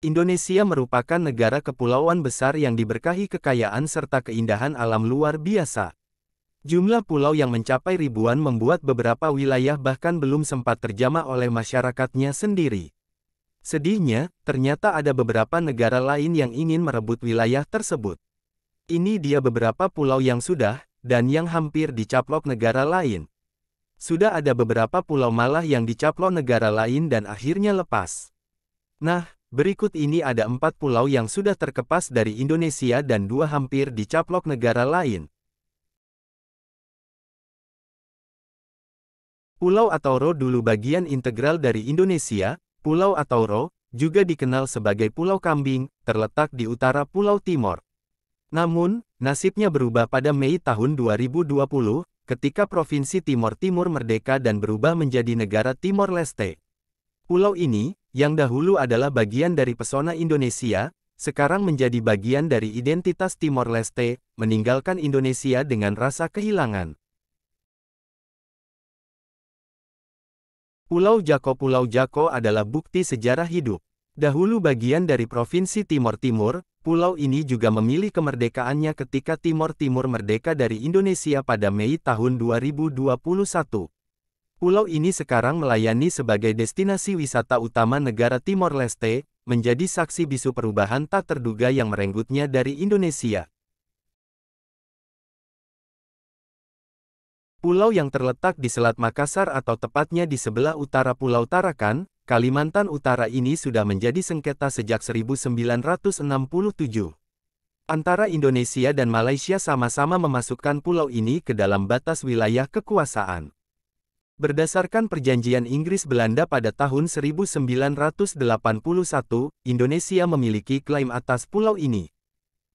Indonesia merupakan negara kepulauan besar yang diberkahi kekayaan serta keindahan alam luar biasa. Jumlah pulau yang mencapai ribuan membuat beberapa wilayah bahkan belum sempat terjamah oleh masyarakatnya sendiri. Sedihnya, ternyata ada beberapa negara lain yang ingin merebut wilayah tersebut. Ini dia beberapa pulau yang sudah, dan yang hampir dicaplok negara lain. Sudah ada beberapa pulau malah yang dicaplok negara lain dan akhirnya lepas. Nah, berikut ini ada 4 pulau yang sudah terkepas dari Indonesia dan 2 hampir dicaplok negara lain. Pulau Atauro dulu bagian integral dari Indonesia. Pulau Atauro, juga dikenal sebagai Pulau Kambing, terletak di utara Pulau Timor. Namun, nasibnya berubah pada Mei tahun 2020, ketika Provinsi Timor Timur merdeka dan berubah menjadi negara Timor Leste. Pulau ini, yang dahulu adalah bagian dari pesona Indonesia, sekarang menjadi bagian dari identitas Timor Leste, meninggalkan Indonesia dengan rasa kehilangan. Pulau Jako adalah bukti sejarah hidup. Dahulu bagian dari Provinsi Timor Timur, pulau ini juga memilih kemerdekaannya ketika Timor Timur merdeka dari Indonesia pada Mei tahun 2021. Pulau ini sekarang melayani sebagai destinasi wisata utama negara Timor Leste, menjadi saksi bisu perubahan tak terduga yang merenggutnya dari Indonesia. Pulau yang terletak di Selat Makassar atau tepatnya di sebelah utara Pulau Tarakan, Kalimantan Utara ini sudah menjadi sengketa sejak 1967. Antara Indonesia dan Malaysia sama-sama memasukkan pulau ini ke dalam batas wilayah kekuasaan. Berdasarkan perjanjian Inggris-Belanda pada tahun 1981, Indonesia memiliki klaim atas pulau ini.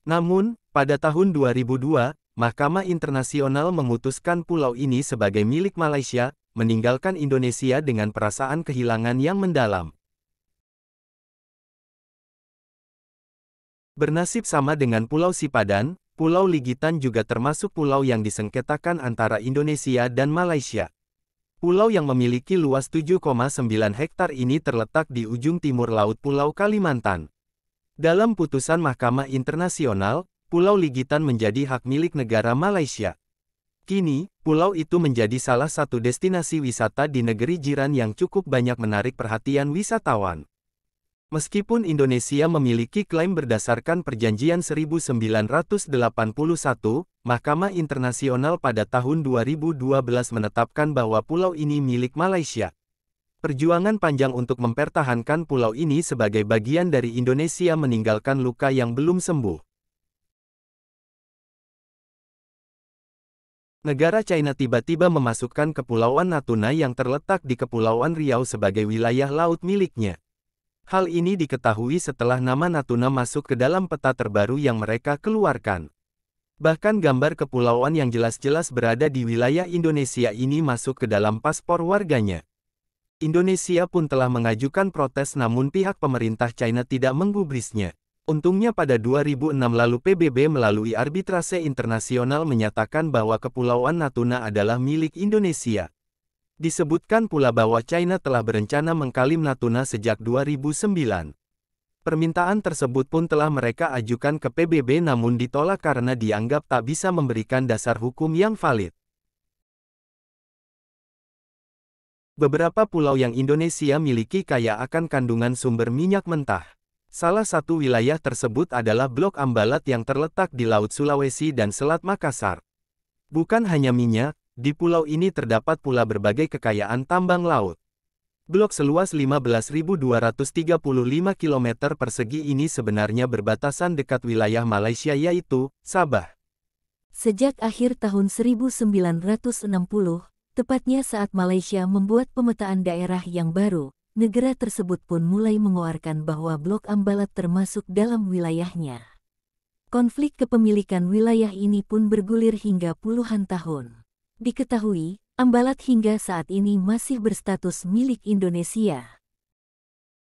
Namun, pada tahun 2002, Mahkamah Internasional memutuskan pulau ini sebagai milik Malaysia, meninggalkan Indonesia dengan perasaan kehilangan yang mendalam. Bernasib sama dengan Pulau Sipadan, Pulau Ligitan juga termasuk pulau yang disengketakan antara Indonesia dan Malaysia. Pulau yang memiliki luas 7,9 hektar ini terletak di ujung timur laut Pulau Kalimantan. Dalam putusan Mahkamah Internasional, Pulau Ligitan menjadi hak milik negara Malaysia. Kini, pulau itu menjadi salah satu destinasi wisata di negeri jiran yang cukup banyak menarik perhatian wisatawan. Meskipun Indonesia memiliki klaim berdasarkan Perjanjian 1981, Mahkamah Internasional pada tahun 2012 menetapkan bahwa pulau ini milik Malaysia. Perjuangan panjang untuk mempertahankan pulau ini sebagai bagian dari Indonesia meninggalkan luka yang belum sembuh. Negara China tiba-tiba memasukkan Kepulauan Natuna yang terletak di Kepulauan Riau sebagai wilayah laut miliknya. Hal ini diketahui setelah nama Natuna masuk ke dalam peta terbaru yang mereka keluarkan. Bahkan gambar kepulauan yang jelas-jelas berada di wilayah Indonesia ini masuk ke dalam paspor warganya. Indonesia pun telah mengajukan protes namun pihak pemerintah China tidak menggubrisnya. Untungnya pada 2006 lalu PBB melalui arbitrase internasional menyatakan bahwa Kepulauan Natuna adalah milik Indonesia. Disebutkan pula bahwa China telah berencana mengklaim Natuna sejak 2009. Permintaan tersebut pun telah mereka ajukan ke PBB namun ditolak karena dianggap tak bisa memberikan dasar hukum yang valid. Beberapa pulau yang Indonesia miliki kaya akan kandungan sumber minyak mentah. Salah satu wilayah tersebut adalah Blok Ambalat yang terletak di Laut Sulawesi dan Selat Makassar. Bukan hanya minyak, di pulau ini terdapat pula berbagai kekayaan tambang laut. Blok seluas 15.235 km persegi ini sebenarnya berbatasan dekat wilayah Malaysia yaitu Sabah. Sejak akhir tahun 1960, tepatnya saat Malaysia membuat pemetaan daerah yang baru, negara tersebut pun mulai mengeluarkan bahwa Blok Ambalat termasuk dalam wilayahnya. Konflik kepemilikan wilayah ini pun bergulir hingga puluhan tahun. Diketahui, Ambalat hingga saat ini masih berstatus milik Indonesia.